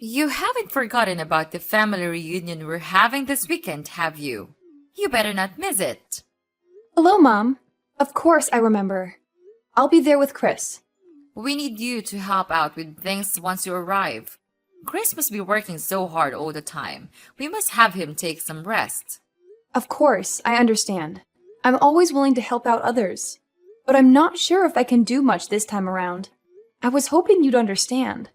You haven't forgotten about the family reunion we're having this weekend, have you? You better not miss it. Hello, Mom. Of course I remember. I'll be there with Chris. We need you to help out with things once you arrive. Chris must be working so hard all the time. We must have him take some rest. Of course, I understand. I'm always willing to help out others. But I'm not sure if I can do much this time around. I was hoping you'd understand.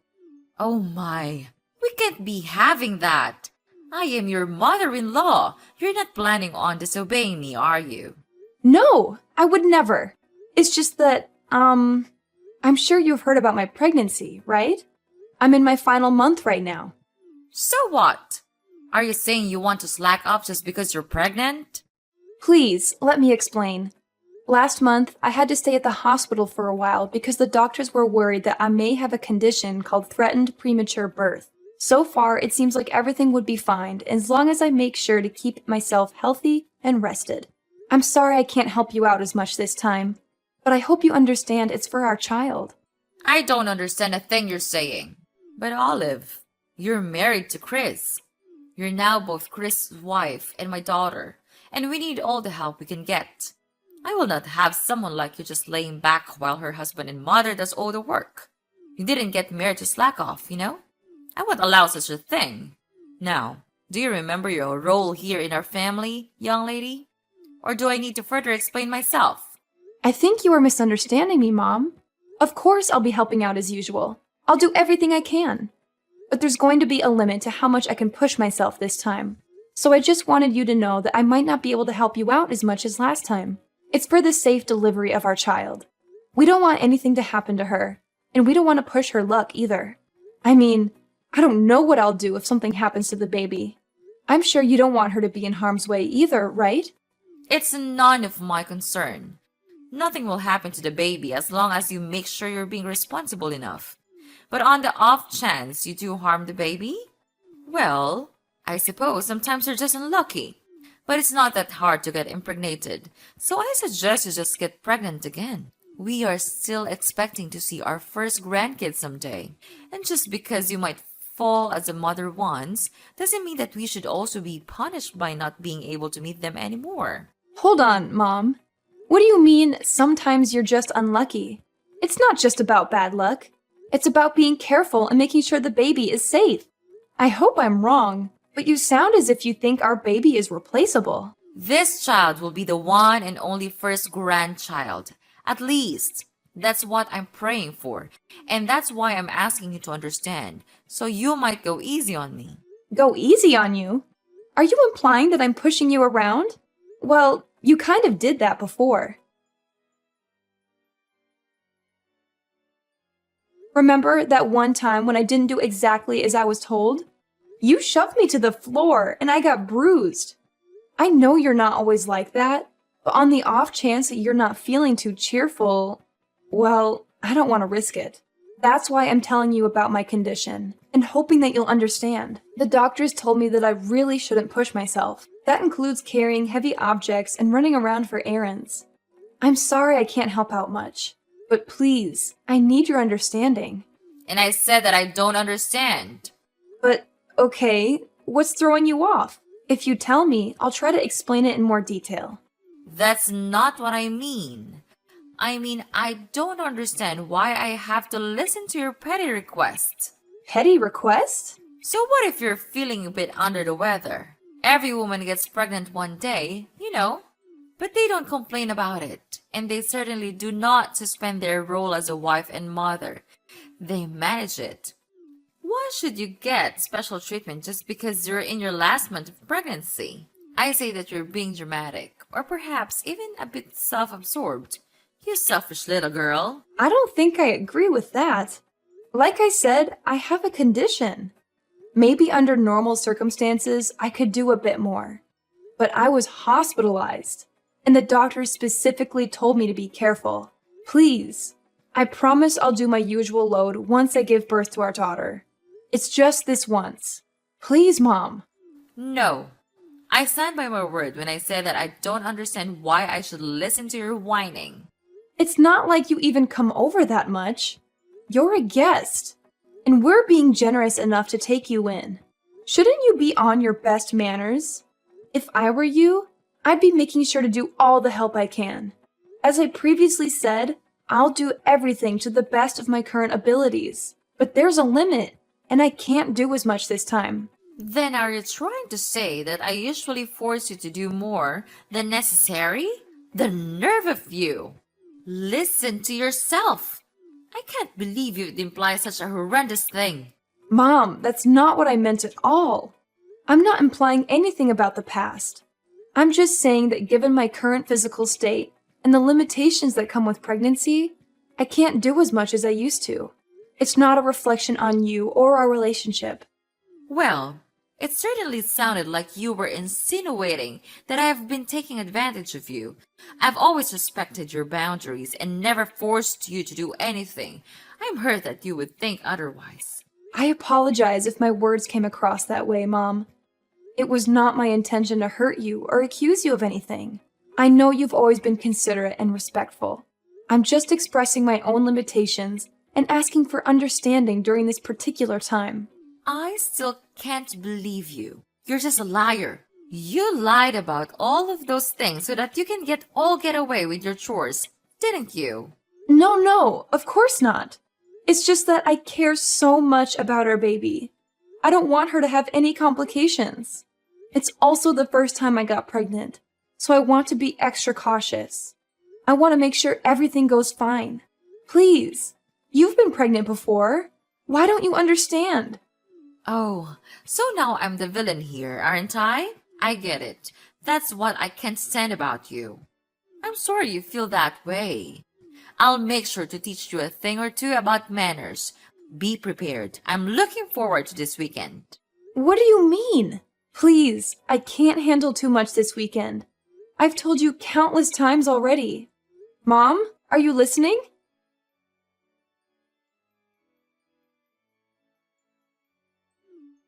Oh my, we can't be having that. I am your mother-in-law. You're not planning on disobeying me, are you? No, I would never. It's just that, I'm sure you've heard about my pregnancy, right? I'm in my final month right now. So what? Are you saying you want to slack off just because you're pregnant? Please, let me explain. Last month, I had to stay at the hospital for a while because the doctors were worried that I may have a condition called threatened premature birth. So far, it seems like everything would be fine as long as I make sure to keep myself healthy and rested. I'm sorry I can't help you out as much this time, but I hope you understand it's for our child. I don't understand a thing you're saying. But Olive, you're married to Chris. You're now both Chris' wife and my daughter, and we need all the help we can get. I will not have someone like you just laying back while her husband and mother does all the work. You didn't get married to slack off, you know? I won't allow such a thing. Now, do you remember your role here in our family, young lady? Or do I need to further explain myself? I think you are misunderstanding me, Mom. Of course I'll be helping out as usual. I'll do everything I can. But there's going to be a limit to how much I can push myself this time. So I just wanted you to know that I might not be able to help you out as much as last time. It's for the safe delivery of our child. We don't want anything to happen to her, and we don't want to push her luck either. I mean, I don't know what I'll do if something happens to the baby. I'm sure you don't want her to be in harm's way either, right? It's none of my concern. Nothing will happen to the baby as long as you make sure you're being responsible enough. But on the off chance you do harm the baby, well, I suppose sometimes you're just unlucky. But it's not that hard to get impregnated, so I suggest you just get pregnant again. We are still expecting to see our first grandkids someday, and just because you might fall as a mother once doesn't mean that we should also be punished by not being able to meet them anymore. Hold on, Mom. What do you mean, sometimes you're just unlucky? It's not just about bad luck. It's about being careful and making sure the baby is safe. I hope I'm wrong, but you sound as if you think our baby is replaceable. This child will be the one and only first grandchild. At least, that's what I'm praying for. And that's why I'm asking you to understand, so you might go easy on me. Go easy on you? Are you implying that I'm pushing you around? Well, you kind of did that before. Remember that one time when I didn't do exactly as I was told? You shoved me to the floor and I got bruised. I know you're not always like that, but on the off chance that you're not feeling too cheerful, well, I don't want to risk it. That's why I'm telling you about my condition and hoping that you'll understand. The doctors told me that I really shouldn't push myself. That includes carrying heavy objects and running around for errands. I'm sorry I can't help out much. But please, I need your understanding. And I said that I don't understand. But, okay, what's throwing you off? If you tell me, I'll try to explain it in more detail. That's not what I mean. I mean, I don't understand why I have to listen to your petty requests. Petty request? So what if you're feeling a bit under the weather? Every woman gets pregnant one day, you know. But they don't complain about it, and they certainly do not suspend their role as a wife and mother. They manage it. Why should you get special treatment just because you're in your last month of pregnancy? I say that you're being dramatic, or perhaps even a bit self-absorbed. You selfish little girl. I don't think I agree with that. Like I said, I have a condition. Maybe under normal circumstances, I could do a bit more. But I was hospitalized. And the doctor specifically told me to be careful. Please, I promise I'll do my usual load once I give birth to our daughter. It's just this once. Please, Mom. No. I stand by my word when I say that I don't understand why I should listen to your whining. It's not like you even come over that much. You're a guest. and we're being generous enough to take you in. Shouldn't you be on your best manners? If I were you, I'd be making sure to do all the help I can. As I previously said, I'll do everything to the best of my current abilities. But there's a limit, and I can't do as much this time. Then are you trying to say that I usually force you to do more than necessary? The nerve of you! Listen to yourself! I can't believe you'd imply such a horrendous thing. Mom, that's not what I meant at all. I'm not implying anything about the past. I'm just saying that given my current physical state and the limitations that come with pregnancy, I can't do as much as I used to. It's not a reflection on you or our relationship. Well, it certainly sounded like you were insinuating that I have been taking advantage of you. I've always respected your boundaries and never forced you to do anything. I'm hurt that you would think otherwise. I apologize if my words came across that way, Mom. It was not my intention to hurt you or accuse you of anything. I know you've always been considerate and respectful. I'm just expressing my own limitations and asking for understanding during this particular time. I still can't believe you. You're just a liar. You lied about all of those things so that you can get away with your chores, didn't you? No, of course not. It's just that I care so much about our baby. I don't want her to have any complications. It's also the first time I got pregnant, so I want to be extra cautious. I want to make sure everything goes fine. Please, you've been pregnant before. Why don't you understand? Oh, so now I'm the villain here, aren't I? I get it. That's what I can't stand about you. I'm sorry you feel that way. I'll make sure to teach you a thing or two about manners. Be prepared. I'm looking forward to this weekend. What do you mean? Please, I can't handle too much this weekend. I've told you countless times already. Mom, are you listening?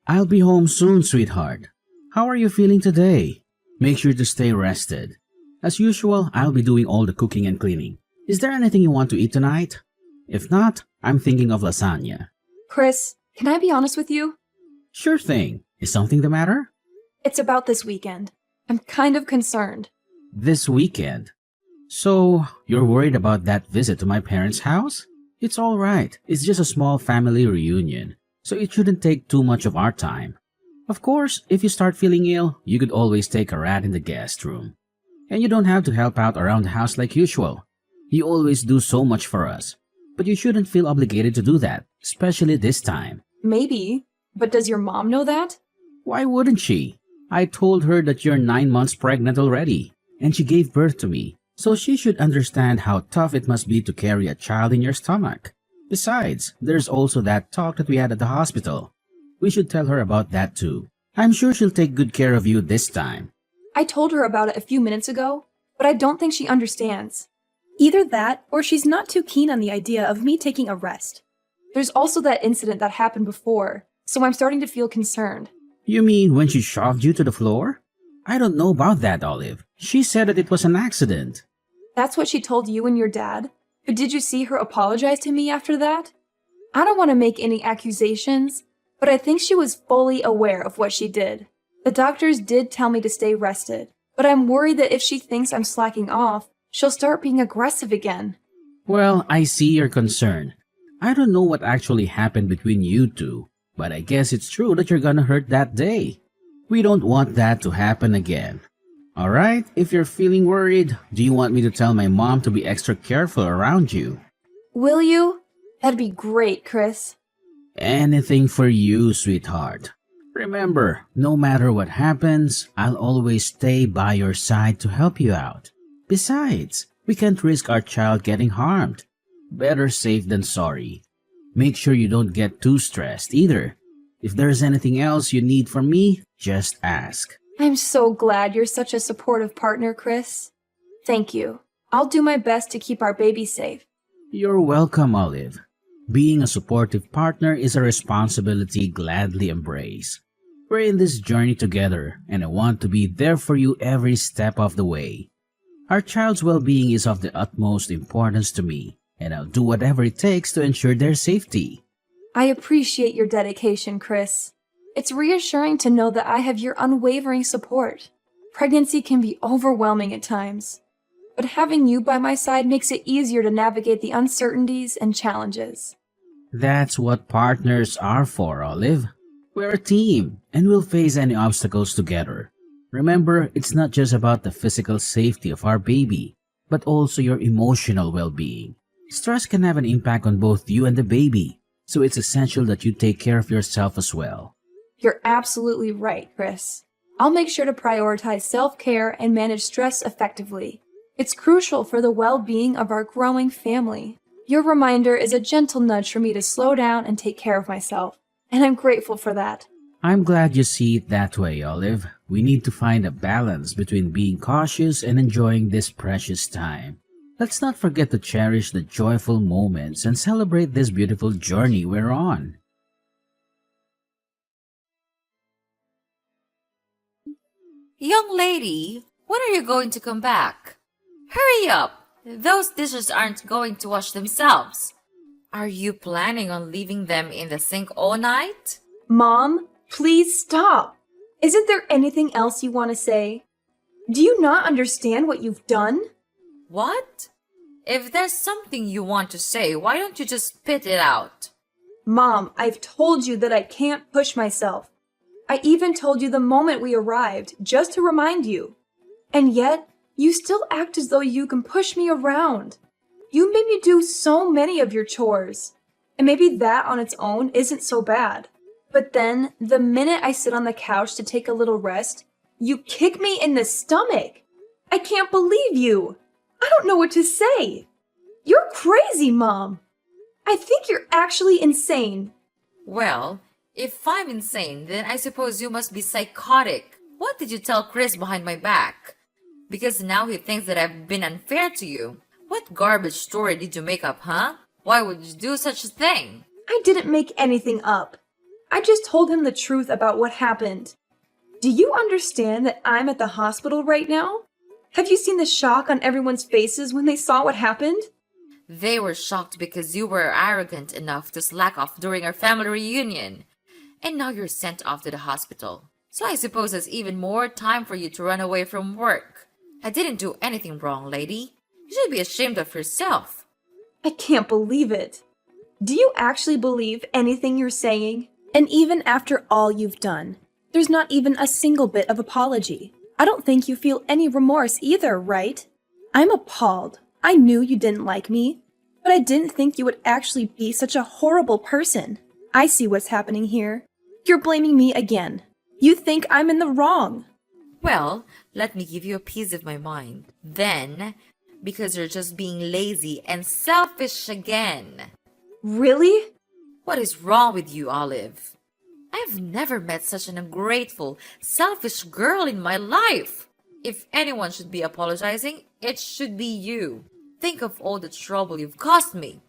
I'll be home soon, sweetheart. How are you feeling today? Make sure to stay rested. As usual, I'll be doing all the cooking and cleaning. Is there anything you want to eat tonight? If not, I'm thinking of lasagna. Chris, can I be honest with you? Sure thing. Is something the matter? It's about this weekend. I'm kind of concerned. This weekend? So, you're worried about that visit to my parents' house? It's all right. It's just a small family reunion, so it shouldn't take too much of our time. Of course, if you start feeling ill, you could always take a rat in the guest room. And you don't have to help out around the house like usual. You always do so much for us. But you shouldn't feel obligated to do that, especially this time. Maybe, but does your mom know that? Why wouldn't she? I told her that you're 9 months pregnant already, and she gave birth to me, so she should understand how tough it must be to carry a child in your stomach. Besides, there's also that talk that we had at the hospital. We should tell her about that too. I'm sure she'll take good care of you this time. I told her about it a few minutes ago, but I don't think she understands. Either that, or she's not too keen on the idea of me taking a rest. There's also that incident that happened before, so I'm starting to feel concerned. You mean when she shoved you to the floor? I don't know about that, Olive. She said that it was an accident. That's what she told you and your dad? But did you see her apologize to me after that? I don't want to make any accusations, but I think she was fully aware of what she did. The doctors did tell me to stay rested, but I'm worried that if she thinks I'm slacking off, she'll start being aggressive again. Well, I see your concern. I don't know what actually happened between you two, but I guess it's true that you're gonna hurt that day. We don't want that to happen again. Alright, if you're feeling worried, do you want me to tell my mom to be extra careful around you? Will you? That'd be great, Chris. Anything for you, sweetheart. Remember, no matter what happens, I'll always stay by your side to help you out. Besides, we can't risk our child getting harmed. Better safe than sorry. Make sure you don't get too stressed either. If there's anything else you need from me, just ask. I'm so glad you're such a supportive partner, Chris. Thank you. I'll do my best to keep our baby safe. You're welcome, Olive. Being a supportive partner is a responsibility gladly embrace. We're in this journey together, and I want to be there for you every step of the way. Our child's well-being is of the utmost importance to me, and I'll do whatever it takes to ensure their safety. I appreciate your dedication, Chris. It's reassuring to know that I have your unwavering support. Pregnancy can be overwhelming at times, but having you by my side makes it easier to navigate the uncertainties and challenges. That's what partners are for, Olive. We're a team, and we'll face any obstacles together. Remember, it's not just about the physical safety of our baby, but also your emotional well-being. Stress can have an impact on both you and the baby, so it's essential that you take care of yourself as well. You're absolutely right, Chris. I'll make sure to prioritize self-care and manage stress effectively. It's crucial for the well-being of our growing family. Your reminder is a gentle nudge for me to slow down and take care of myself, and I'm grateful for that. I'm glad you see it that way, Olive. We need to find a balance between being cautious and enjoying this precious time. Let's not forget to cherish the joyful moments and celebrate this beautiful journey we're on. Young lady, when are you going to come back? Hurry up! Those dishes aren't going to wash themselves. Are you planning on leaving them in the sink all night? Mom, please stop. Isn't there anything else you want to say? Do you not understand what you've done? What? If there's something you want to say, why don't you just spit it out? Mom, I've told you that I can't push myself. I even told you the moment we arrived, just to remind you. And yet, you still act as though you can push me around. You made me do so many of your chores. And maybe that on its own isn't so bad. But then, the minute I sit on the couch to take a little rest, you kick me in the stomach. I can't believe you. I don't know what to say. You're crazy, Mom. I think you're actually insane. Well, if I'm insane, then I suppose you must be psychotic. What did you tell Chris behind my back? Because now he thinks that I've been unfair to you. What garbage story did you make up, huh? Why would you do such a thing? I didn't make anything up. I just told him the truth about what happened. Do you understand that I'm at the hospital right now? Have you seen the shock on everyone's faces when they saw what happened? They were shocked because you were arrogant enough to slack off during our family reunion. And now you're sent off to the hospital. So I suppose there's even more time for you to run away from work. I didn't do anything wrong, lady. You should be ashamed of yourself. I can't believe it. Do you actually believe anything you're saying? And even after all you've done, there's not even a single bit of apology. I don't think you feel any remorse either, right? I'm appalled. I knew you didn't like me, but I didn't think you would actually be such a horrible person. I see what's happening here. You're blaming me again. You think I'm in the wrong. Well, let me give you a piece of my mind. Then, because you're just being lazy and selfish again. Really? What is wrong with you, Olive? I've never met such an ungrateful, selfish girl in my life. If anyone should be apologizing, it should be you. Think of all the trouble you've caused me.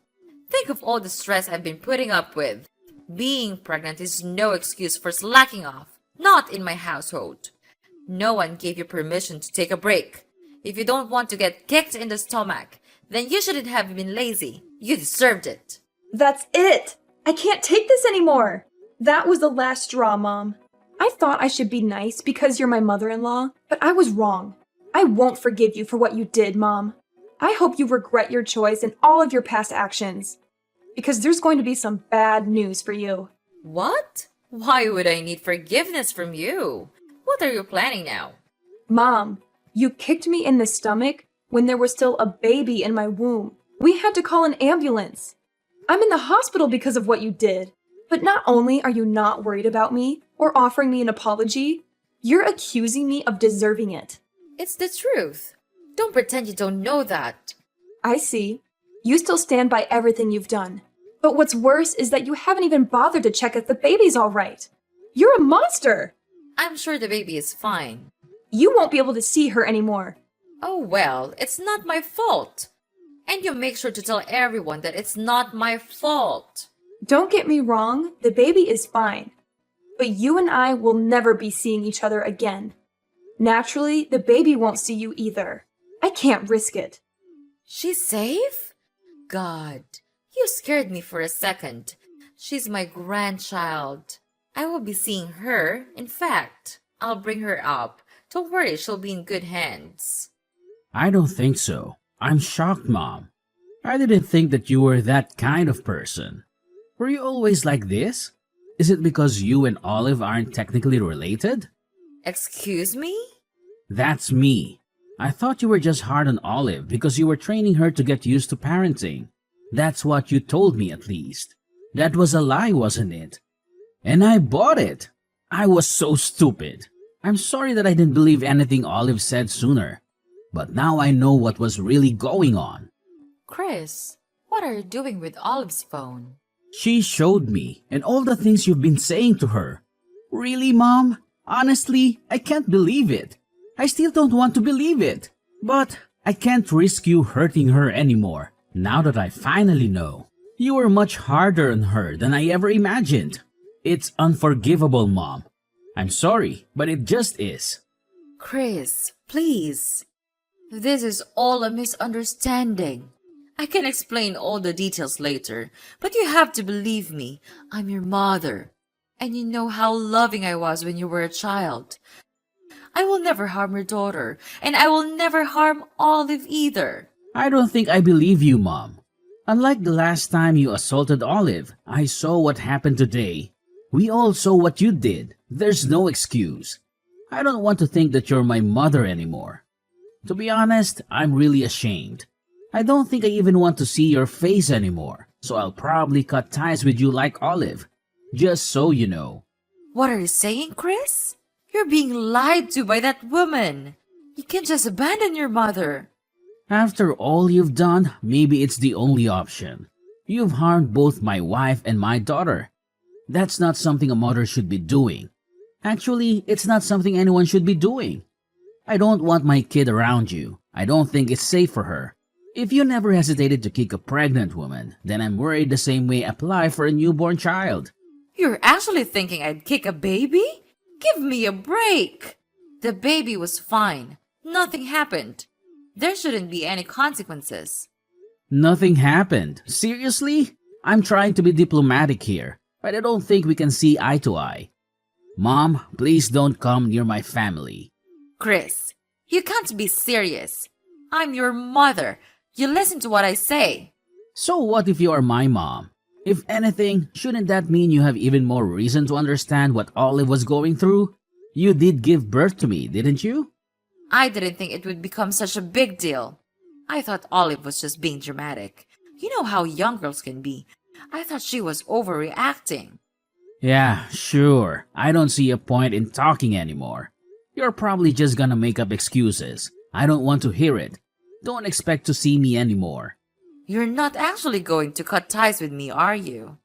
Think of all the stress I've been putting up with. Being pregnant is no excuse for slacking off. Not in my household. No one gave you permission to take a break. If you don't want to get kicked in the stomach, then you shouldn't have been lazy. You deserved it. That's it. I can't take this anymore. That was the last straw, Mom. I thought I should be nice because you're my mother-in-law, but I was wrong. I won't forgive you for what you did, Mom. I hope you regret your choice and all of your past actions, because there's going to be some bad news for you. What? Why would I need forgiveness from you? What are you planning now? Mom, you kicked me in the stomach when there was still a baby in my womb. We had to call an ambulance. I'm in the hospital because of what you did. But not only are you not worried about me or offering me an apology, you're accusing me of deserving it. It's the truth. Don't pretend you don't know that. I see. You still stand by everything you've done. But what's worse is that you haven't even bothered to check if the baby's all right. You're a monster. I'm sure the baby is fine. You won't be able to see her anymore. Oh well, it's not my fault. And you make sure to tell everyone that it's not my fault. Don't get me wrong, the baby is fine. But you and I will never be seeing each other again. Naturally, the baby won't see you either. I can't risk it. She's safe? God, you scared me for a second. She's my grandchild. I will be seeing her. In fact, I'll bring her up. Don't worry, she'll be in good hands. I don't think so. I'm shocked, Mom. I didn't think that you were that kind of person. Were you always like this? Is it because you and Olive aren't technically related? Excuse me? That's me. I thought you were just hard on Olive because you were training her to get used to parenting. That's what you told me, at least. That was a lie, wasn't it? And I bought it. I was so stupid. I'm sorry that I didn't believe anything Olive said sooner. But now I know what was really going on. Chris, what are you doing with Olive's phone? She showed me, and all the things you've been saying to her. Really, Mom? Honestly, I can't believe it. I still don't want to believe it. But I can't risk you hurting her anymore, now that I finally know. You were much harder on her than I ever imagined. It's unforgivable, Mom. I'm sorry, but it just is. Chris, please. This is all a misunderstanding. I can explain all the details later, but you have to believe me. I'm your mother, and you know how loving I was when you were a child. I will never harm your daughter, and I will never harm Olive either. I don't think I believe you, Mom. Unlike the last time you assaulted Olive, I saw what happened today. We all saw what you did. There's no excuse. I don't want to think that you're my mother anymore. To be honest, I'm really ashamed. I don't think I even want to see your face anymore, so I'll probably cut ties with you like Olive. Just so you know. What are you saying, Chris? You're being lied to by that woman. You can't just abandon your mother. After all you've done, maybe it's the only option. You've harmed both my wife and my daughter. That's not something a mother should be doing. Actually, it's not something anyone should be doing. I don't want my kid around you. I don't think it's safe for her. If you never hesitated to kick a pregnant woman, then I'm worried the same way apply for a newborn child. You're actually thinking I'd kick a baby? Give me a break. The baby was fine. Nothing happened. There shouldn't be any consequences. Nothing happened. Seriously? I'm trying to be diplomatic here, but I don't think we can see eye to eye. Mom, please don't come near my family. Chris, you can't be serious. I'm your mother. You listen to what I say. So what if you are my mom? If anything, shouldn't that mean you have even more reason to understand what Olive was going through? You did give birth to me, didn't you? I didn't think it would become such a big deal. I thought Olive was just being dramatic. You know how young girls can be. I thought she was overreacting. Yeah, sure. I don't see a point in talking anymore. You're probably just gonna make up excuses. I don't want to hear it. Don't expect to see me anymore. You're not actually going to cut ties with me, are you?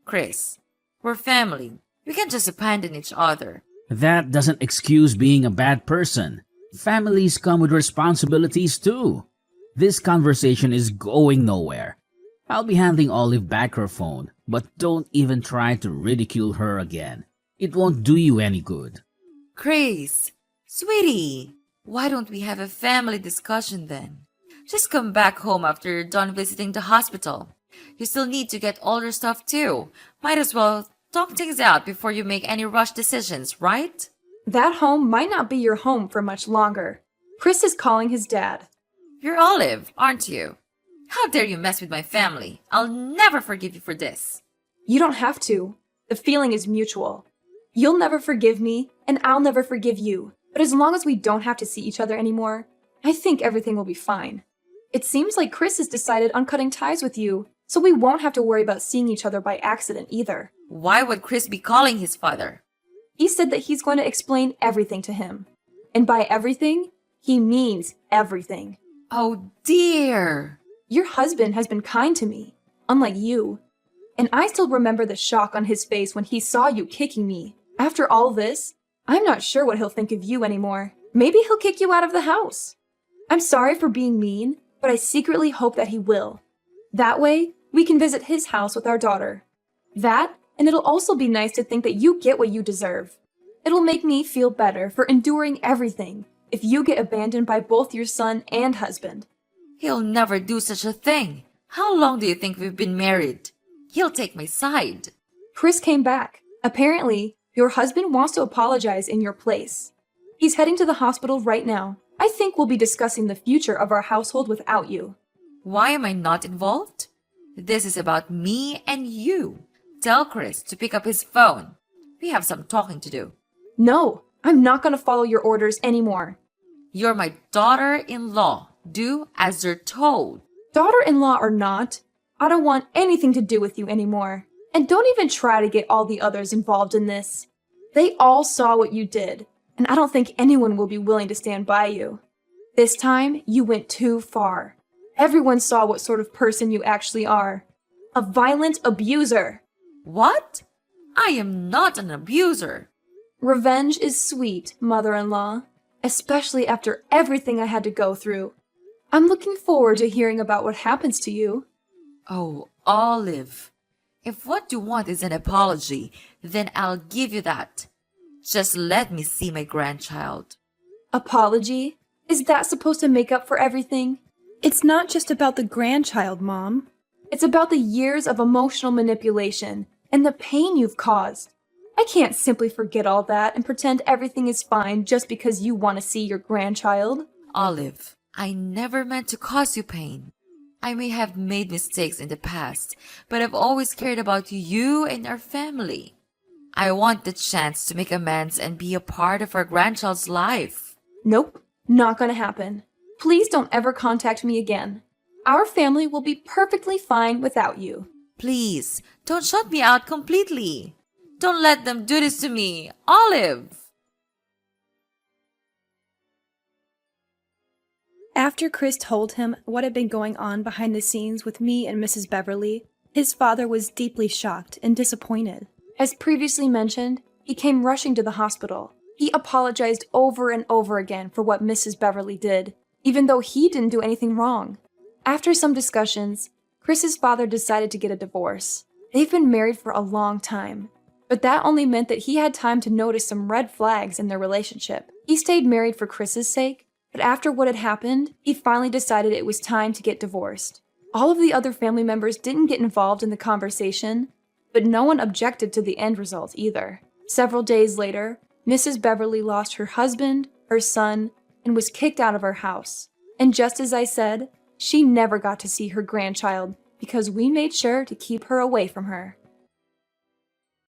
Chris, we're family. We can't just abandon each other. That doesn't excuse being a bad person. Families come with responsibilities too. This conversation is going nowhere. I'll be handing Olive back her phone, but don't even try to ridicule her again. It won't do you any good. Chris, sweetie, why don't we have a family discussion then? Just come back home after you're done visiting the hospital. You still need to get all your stuff too. Might as well talk things out before you make any rush decisions, right? That home might not be your home for much longer. Chris is calling his dad. You're Olive, aren't you? How dare you mess with my family? I'll never forgive you for this. You don't have to. The feeling is mutual. You'll never forgive me, and I'll never forgive you. But as long as we don't have to see each other anymore, I think everything will be fine. It seems like Chris has decided on cutting ties with you, so we won't have to worry about seeing each other by accident either. Why would Chris be calling his father? He said that he's going to explain everything to him. And by everything, he means everything. Oh dear. Your husband has been kind to me, unlike you. And I still remember the shock on his face when he saw you kicking me. After all this, I'm not sure what he'll think of you anymore. Maybe he'll kick you out of the house. I'm sorry for being mean, but I secretly hope that he will. That way, we can visit his house with our daughter. That, and it'll also be nice to think that you get what you deserve. It'll make me feel better for enduring everything if you get abandoned by both your son and husband. He'll never do such a thing. How long do you think we've been married? He'll take my side. Chris came back. Apparently, your husband wants to apologize in your place. He's heading to the hospital right now. I think we'll be discussing the future of our household without you. Why am I not involved? This is about me and you. Tell Chris to pick up his phone. We have some talking to do. No, I'm not going to follow your orders anymore. You're my daughter-in-law. Do as you're told. Daughter-in-law or not, I don't want anything to do with you anymore. And don't even try to get all the others involved in this. They all saw what you did, and I don't think anyone will be willing to stand by you. This time, you went too far. Everyone saw what sort of person you actually are. A violent abuser. What? I am not an abuser. Revenge is sweet, mother-in-law, especially after everything I had to go through. I'm looking forward to hearing about what happens to you. Oh, Olive. If what you want is an apology, then I'll give you that. Just let me see my grandchild. Apology? Is that supposed to make up for everything? It's not just about the grandchild, Mom. It's about the years of emotional manipulation and the pain you've caused. I can't simply forget all that and pretend everything is fine just because you want to see your grandchild. Olive, I never meant to cause you pain. I may have made mistakes in the past, but I've always cared about you and our family. I want the chance to make amends and be a part of our grandchild's life. Nope, not gonna happen. Please don't ever contact me again. Our family will be perfectly fine without you. Please, don't shut me out completely. Don't let them do this to me, Olive. After Chris told him what had been going on behind the scenes with me and Mrs. Beverly, his father was deeply shocked and disappointed. As previously mentioned, he came rushing to the hospital. He apologized over and over again for what Mrs. Beverly did, even though he didn't do anything wrong. After some discussions, Chris's father decided to get a divorce. They've been married for a long time, but that only meant that he had time to notice some red flags in their relationship. He stayed married for Chris's sake, but after what had happened, he finally decided it was time to get divorced. All of the other family members didn't get involved in the conversation, but no one objected to the end result either. Several days later, Mrs. Beverly lost her husband, her son, and was kicked out of her house. And just as I said, she never got to see her grandchild because we made sure to keep her away from her.